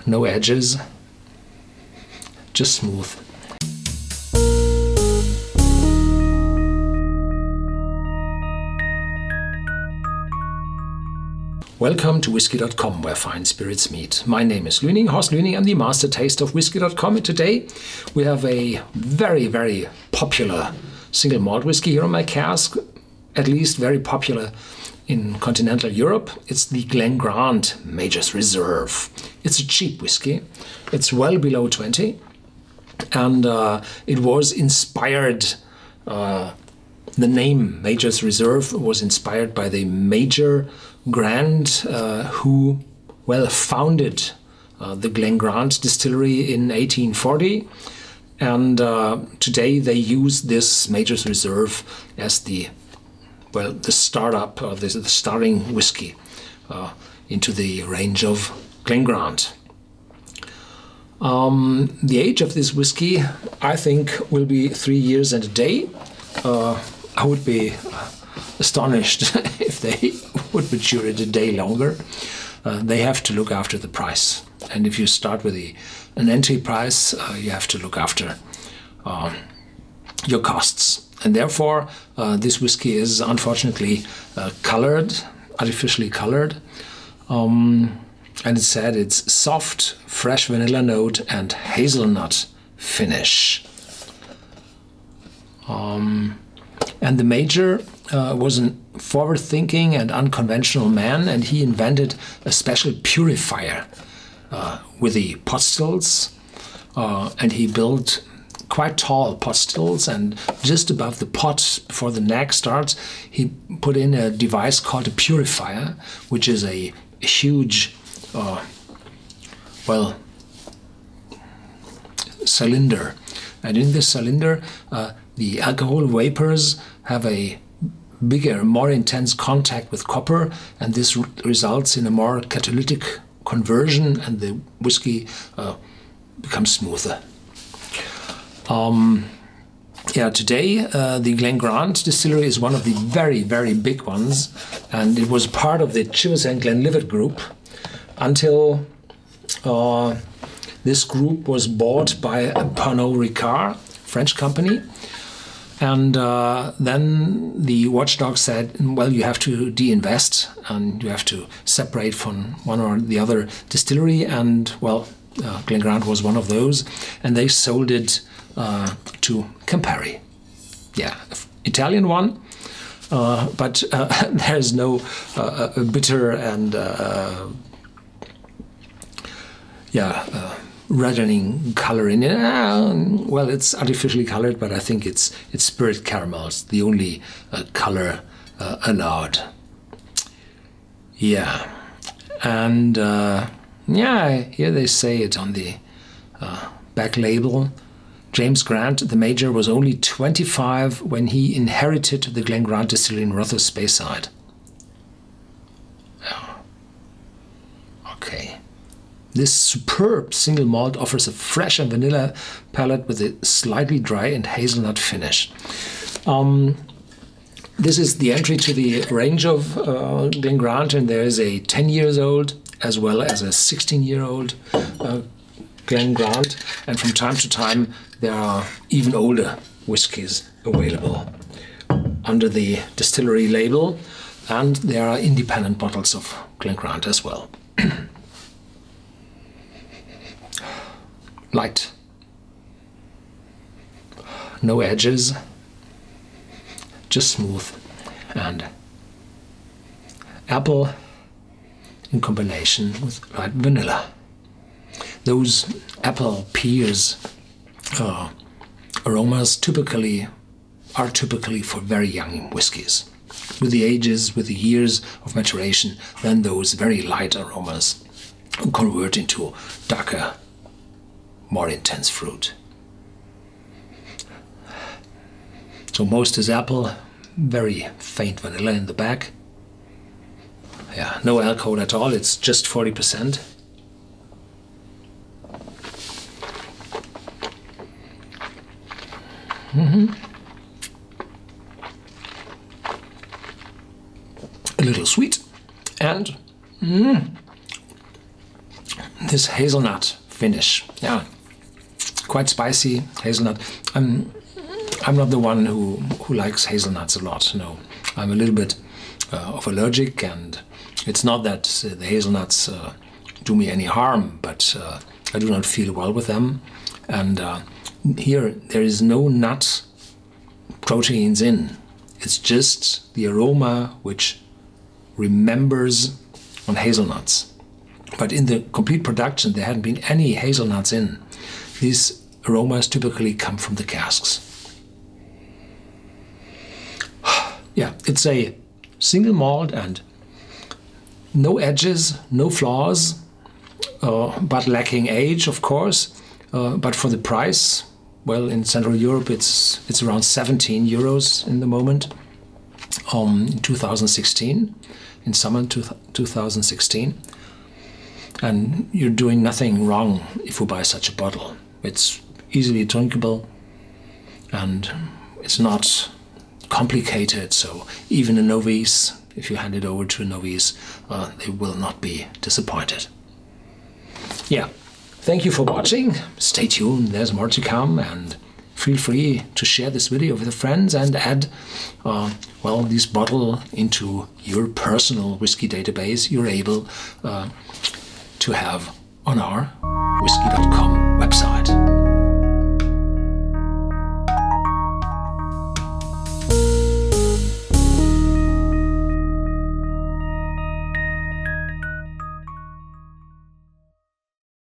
No edges, just smooth. Welcome to Whisky.com, where fine spirits meet. My name is Lüning, Horst Lüning. I'm the master taster of Whisky.com, and today we have a very, very popular single malt whiskey here on my cask, at least very popular in continental Europe. It's the Glen Major's Reserve. It's a cheap whiskey. It's well below 20, and it was inspired. The name Major's Reserve was inspired by the Major Grand who, well, founded the Glen Distillery in 1840, and today they use this Major's Reserve as the startup, the starting whiskey into the range of Glen the age of this whiskey, I think, will be 3 years and a day. I would be astonished if they would mature it a day longer. They have to look after the price, and if you start with an entry price, you have to look after your costs, and therefore this whiskey is unfortunately artificially colored, and it said it's soft, fresh vanilla note and hazelnut finish. And the Major was a forward-thinking and unconventional man, and he invented a special purifier with the pot stills, and he built quite tall pot stills, and just above the pot, before the neck starts, he put in a device called a purifier, which is a huge, cylinder. And in this cylinder, the alcohol vapors have a bigger, more intense contact with copper, and this results in a more catalytic conversion, and the whiskey becomes smoother. Today the Glen Distillery is one of the very, very big ones, and it was part of the Chivas and Glenlivet group until this group was bought by Pernod Ricard, French company. And then the watchdog said, well, you have to de-invest and you have to separate from one or the other distillery. And, well, Glen was one of those. And they sold it to Campari. Yeah, Italian one. But there's no bitter and, reddening color in it. Well, it's artificially colored, but I think it's spirit caramel. It's the only color allowed. Yeah, and here they say it on the back label. James Grant, the Major, was only 25 when he inherited the Glen Distillery in Rothes Bayside. Okay. This superb single malt offers a fresh and vanilla palate with a slightly dry and hazelnut finish. This is the entry to the range of Glen and there is a 10 years old as well as a 16-year-old Glen and from time to time there are even older whiskies available under the distillery label, and there are independent bottles of Glen as well. Light, no edges, just smooth, and apple in combination with light vanilla. Those apple pears aromas are typically for very young whiskies. With the ages, with the years of maturation, then those very light aromas convert into darker, more intense fruit. So most is apple, very faint vanilla in the back. Yeah, no alcohol at all, it's just 40%. A little sweet, and this hazelnut finish. Yeah, quite spicy hazelnut. I'm not the one who likes hazelnuts a lot. No, I'm a little bit of allergic, and it's not that the hazelnuts do me any harm, but I do not feel well with them. And here there is no nut proteins in. It's just the aroma which remembers on hazelnuts. But in the complete production there hadn't been any hazelnuts in. These aromas typically come from the casks. Yeah, it's a single malt and no edges, no flaws, but lacking age, of course. But for the price, well, in Central Europe it's around 17 euros in the moment. In 2016, in summer 2016, and you're doing nothing wrong if you buy such a bottle. It's easily drinkable, and it's not complicated. So even a novice, if you hand it over to a novice, they will not be disappointed. Yeah. Thank you for watching. Stay tuned, there's more to come, and feel free to share this video with your friends and add well, this bottle into your personal whiskey database you're able to have on our Whisky.com website.